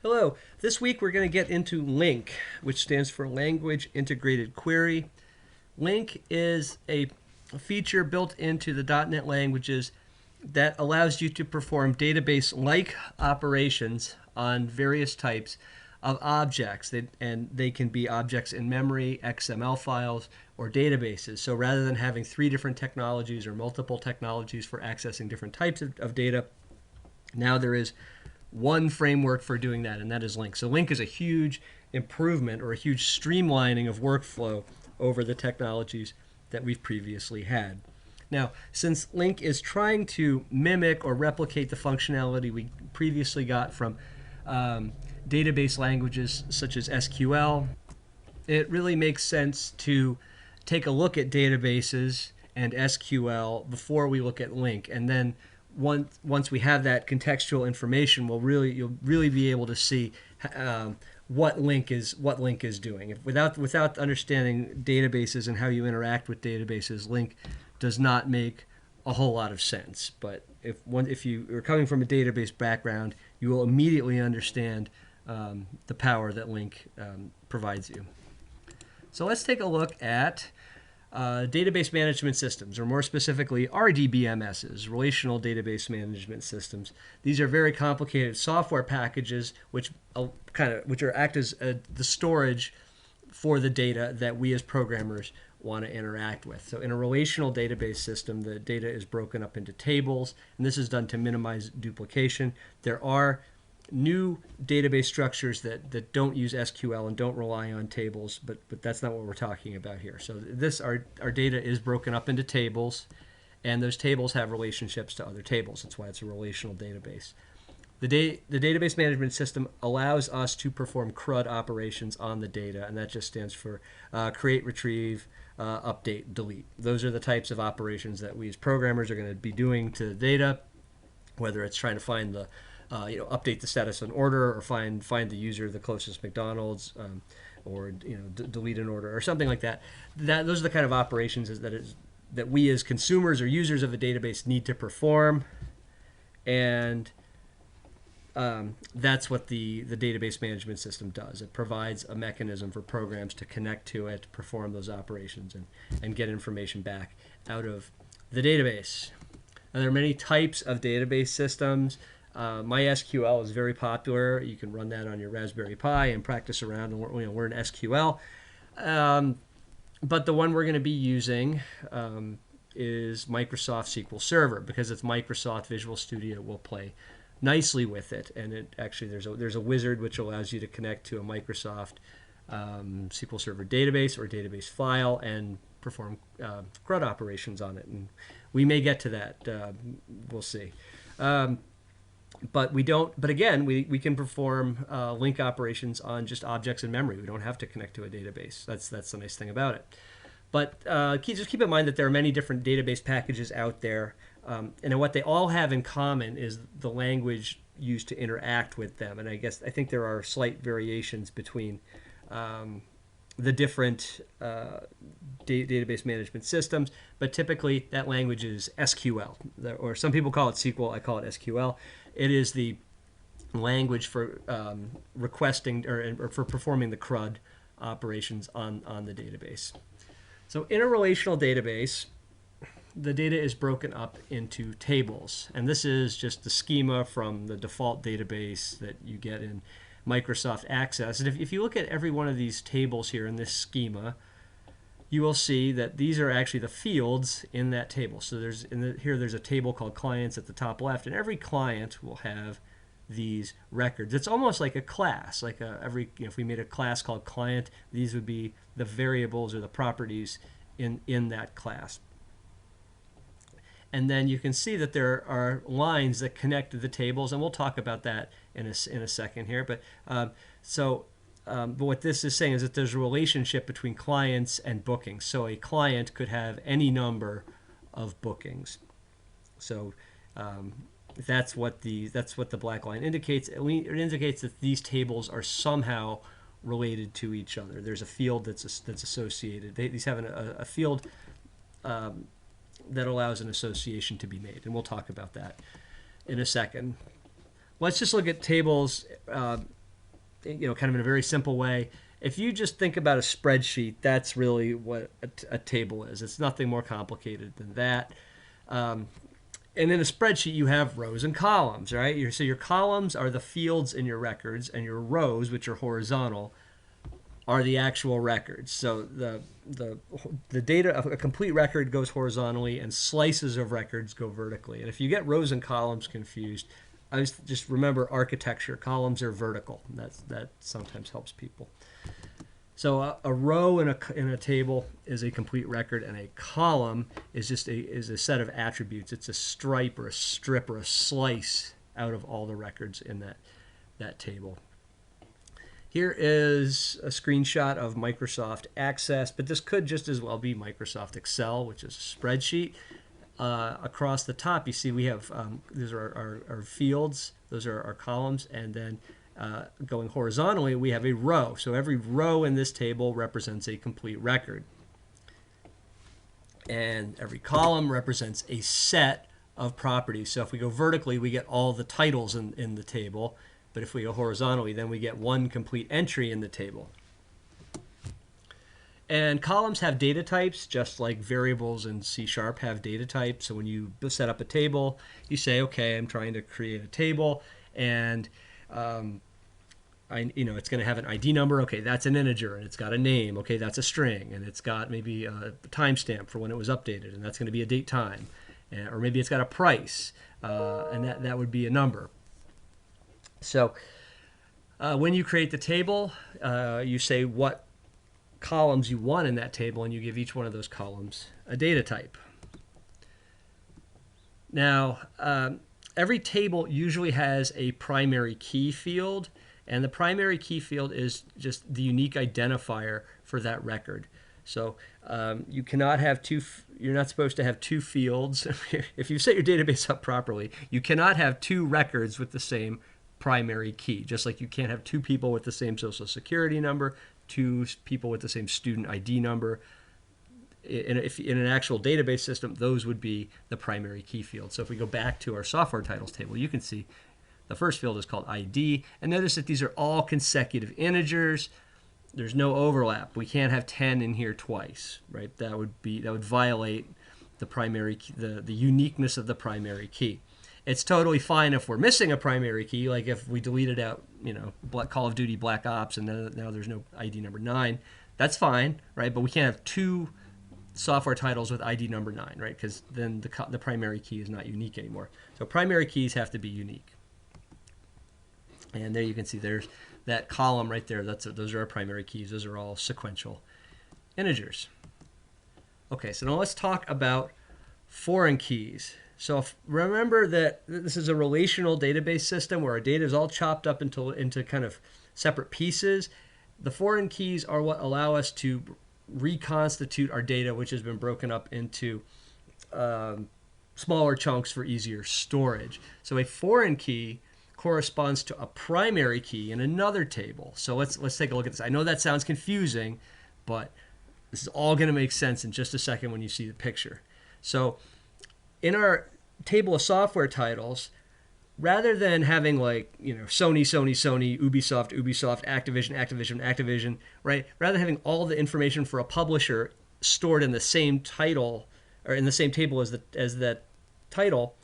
Hello. This week we're going to get into LINQ, which stands for Language Integrated Query. LINQ is a feature built into the .NET languages that allows you to perform database-like operations on various types of objects. And they can be objects in memory, XML files, or databases. So rather than having three different technologies or multiple technologies for accessing different types of data, now there is one framework for doing that, and that is LINQ. So LINQ is a huge improvement or a huge streamlining of workflow over the technologies that we've previously had. Now, since LINQ is trying to mimic or replicate the functionality we previously got from database languages such as SQL, it really makes sense to take a look at databases and SQL before we look at LINQ, and then once we have that contextual information, you'll really be able to see what LINQ is doing. Without understanding databases and how you interact with databases, LINQ does not make a whole lot of sense. But if you are coming from a database background, you will immediately understand the power that LINQ provides you. So let's take a look at database management systems, or more specifically RDBMSs, relational database management systems. These are very complicated software packages which act as the storage for the data that we as programmers want to interact with. So in a relational database system, the data is broken up into tables, and this is done to minimize duplication. There are new database structures that don't use SQL and don't rely on tables, but that's not what we're talking about here. So our data is broken up into tables, and those tables have relationships to other tables. That's why it's a relational database. The database management system allows us to perform CRUD operations on the data, and that just stands for create, retrieve, update, delete. Those are the types of operations that we as programmers are going to be doing to the data, whether it's trying to find the update the status of an order, or find the user the closest McDonald's, or delete an order or something like that. Those are the kind of operations that we as consumers or users of a database need to perform, and that's what the database management system does. It provides a mechanism for programs to connect to it, perform those operations, and get information back out of the database. Now, there are many types of database systems. MySQL is very popular. You can run that on your Raspberry Pi and practice around, and we're in SQL. But the one we're going to be using is Microsoft SQL Server, because it's Microsoft. Visual Studio will play nicely with it, and there's a wizard which allows you to connect to a Microsoft SQL Server database or database file and perform CRUD operations on it. And we may get to that. We'll see. But we don't. But again, we can perform LINQ operations on just objects in memory. We don't have to connect to a database. That's the nice thing about it. But just keep in mind that there are many different database packages out there, and what they all have in common is the language used to interact with them. And I think there are slight variations between the different database management systems, but typically that language is SQL, or some people call it SQL. I call it SQL. It is the language for requesting or for performing the CRUD operations on the database. So in a relational database, the data is broken up into tables, and this is just the schema from the default database that you get in Microsoft Access. And if you look at every one of these tables here in this schema, you will see that these are actually the fields in that table. So there's a table called clients at the top left, and every client will have these records. It's almost like a class, like if we made a class called client, these would be the variables or the properties in that class. And then you can see that there are lines that connect to the tables, and we'll talk about that in a second here. But but what this is saying is that there's a relationship between clients and bookings. So a client could have any number of bookings. So that's what the black line indicates. It indicates that these tables are somehow related to each other. There's a field that's associated. These have a field that allows an association to be made, and we'll talk about that in a second. Let's just look at tables kind of in a very simple way. If you just think about a spreadsheet, that's really what a table is. It's nothing more complicated than that. And in a spreadsheet, you have rows and columns, right? So your columns are the fields in your records, and your rows, which are horizontal, are the actual records. So the data, a complete record goes horizontally, and slices of records go vertically. And if you get rows and columns confused, just remember architecture. Columns are vertical. That sometimes helps people. So a row in a table is a complete record, and a column is just a set of attributes. It's a stripe or a strip or a slice out of all the records in that table. Here is a screenshot of Microsoft Access, but this could just as well be Microsoft Excel, which is a spreadsheet. Across the top, you see we have these are our fields. Those are our columns, and then going horizontally, we have a row. So every row in this table represents a complete record. And every column represents a set of properties. So if we go vertically, we get all the titles in the table. But if we go horizontally, then we get one complete entry in the table. And columns have data types, just like variables in C# have data types. So when you set up a table, you say, okay, I'm trying to create a table, and it's going to have an ID number. Okay, that's an integer, and it's got a name. Okay, that's a string, and it's got maybe a timestamp for when it was updated, and that's going to be a date time. Or maybe it's got a price, and that would be a number. So when you create the table, you say what columns you want in that table, and you give each one of those columns a data type. Now, every table usually has a primary key field, and the primary key field is just the unique identifier for that record. So you cannot have you're not supposed to have two fields. If you set your database up properly, you cannot have two records with the same primary key, just like you can't have two people with the same social security number, two people with the same student ID number. In an actual database system, those would be the primary key field. So if we go back to our software titles table, you can see the first field is called ID, and notice that these are all consecutive integers. There's no overlap. We can't have 10 in here twice, right? That would violate the primary key, the uniqueness of the primary key. It's totally fine if we're missing a primary key, like if we deleted out, Call of Duty Black Ops, and now there's no ID number 9. That's fine, right? But we can't have two software titles with ID number 9, right? Because then the primary key is not unique anymore. So primary keys have to be unique. And there you can see there's that column right there. Those are our primary keys. Those are all sequential integers. Okay, so now let's talk about foreign keys. So remember that this is a relational database system where our data is all chopped up into kind of separate pieces. The foreign keys are what allow us to reconstitute our data, which has been broken up into smaller chunks for easier storage. So a foreign key corresponds to a primary key in another table. So let's take a look at this. I know that sounds confusing, but this is all going to make sense in just a second when you see the picture. So in our table of software titles, rather than having Sony, Ubisoft, Activision, right? Rather than having all the information for a publisher stored in the same title or in the same table as that title,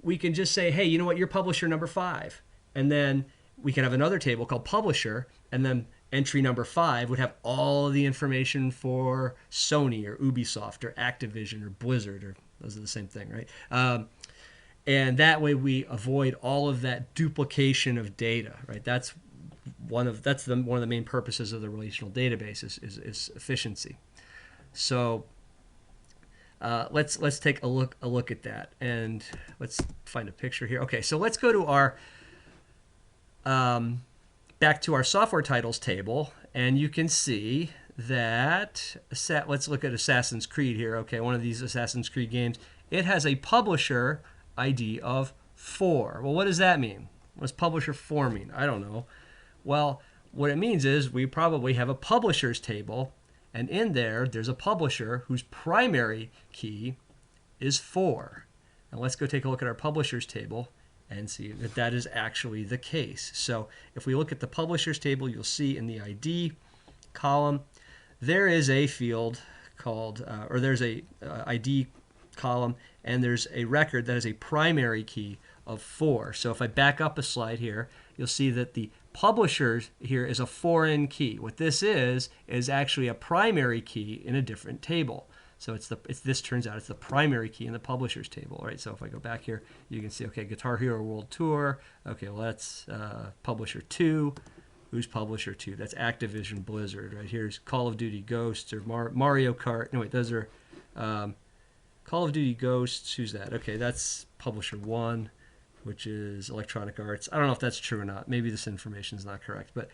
we can just say, hey, you know what, you're publisher number 5. And then we can have another table called publisher, and then entry number 5 would have all of the information for Sony or Ubisoft or Activision or Blizzard, or those are the same thing, right? And that way we avoid all of that duplication of data, right? That's one of the main purposes of the relational database is efficiency. So let's take a look at that, and let's find a picture here. Okay, so let's go to our back to our software titles table, and you can see that let's look at Assassin's Creed here. Okay, one of these Assassin's Creed games. It has a publisher ID of 4. Well, what does that mean? What does publisher 4 mean? I don't know. Well, what it means is we probably have a publishers table, and in there's a publisher whose primary key is 4. Now let's go take a look at our publishers table and see that that is actually the case. So if we look at the publishers table, you'll see in the ID column, there is a field called, or there's a ID column, and there's a record that has a primary key of 4. So if I back up a slide here, you'll see that the publisher here is a foreign key. What this is actually a primary key in a different table. So this turns out it's the primary key in the publishers table, right? So if I go back here, you can see, okay, Guitar Hero World Tour. Okay, well, that's publisher 2. Who's publisher 2? That's Activision Blizzard, right? Here's Call of Duty Ghosts or Mario Kart. No, wait, those are Call of Duty Ghosts. Who's that? Okay, that's publisher 1, which is Electronic Arts. I don't know if that's true or not. Maybe this information is not correct, but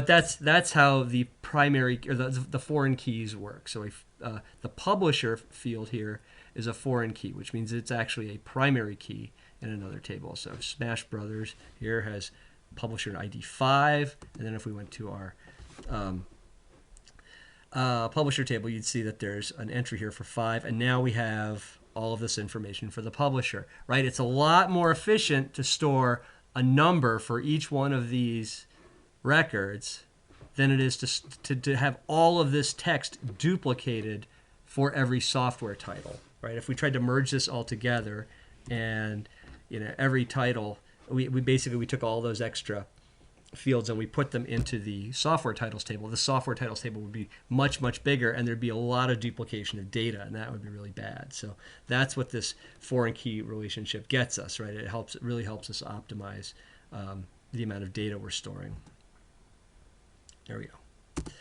that's how the primary or the foreign keys work. So the publisher field here is a foreign key, which means it's actually a primary key in another table. So Smash Brothers here has publisher ID 5, and then if we went to our publisher table, you'd see that there's an entry here for 5, and now we have all of this information for the publisher, right? It's a lot more efficient to store a number for each one of these records than it is to have all of this text duplicated for every software title, right? If we tried to merge this all together and, you know, every title, we basically took all those extra fields and we put them into the software titles table. The software titles table would be much, much bigger, and there'd be a lot of duplication of data, and that would be really bad. So that's what this foreign key relationship gets us, right? It really helps us optimize the amount of data we're storing. There we go.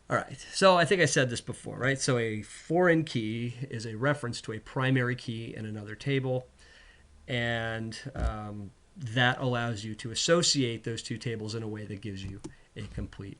All right, so I think I said this before, right? So a foreign key is a reference to a primary key in another table, and that allows you to associate those two tables in a way that gives you a complete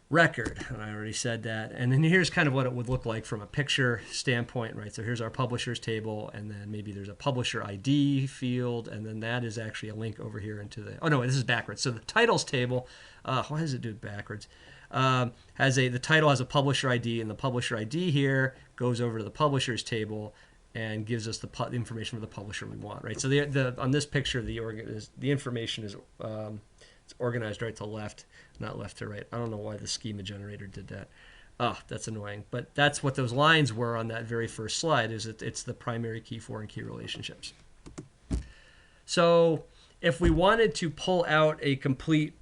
record. And I already said that. And then here's kind of what it would look like from a picture standpoint, right? So here's our publishers table, and then maybe there's a publisher ID field, and then that is actually a link over here into the, oh no, this is backwards. So the titles table, why does it do it backwards? The title has a publisher ID, and the publisher ID here goes over to the publishers table and gives us the information for the publisher we want, right? So on this picture, the information is it's organized right to left, not left to right. I don't know why the schema generator did that. Oh, that's annoying. But that's what those lines were on that very first slide. It's the primary key, foreign key relationships. So if we wanted to pull out a complete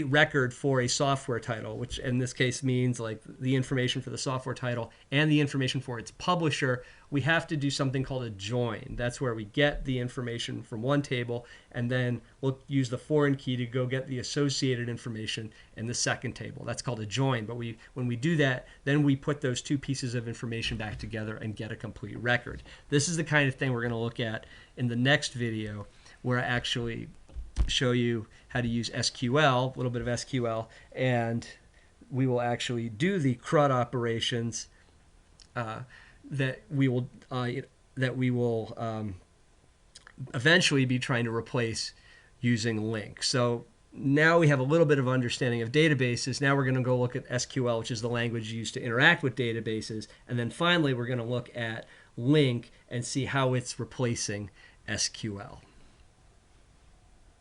record for a software title, which in this case means like the information for the software title and the information for its publisher, we have to do something called a join. That's where we get the information from one table, and then we'll use the foreign key to go get the associated information in the second table. That's called a join. But when we do that, then we put those two pieces of information back together and get a complete record. This is the kind of thing we're going to look at in the next video, where I actually show you how to use SQL, a little bit of SQL, and we will actually do the CRUD operations that we will eventually be trying to replace using LINQ. So now we have a little bit of understanding of databases. Now we're going to go look at SQL, which is the language used to interact with databases, and then finally we're going to look at LINQ and see how it's replacing SQL.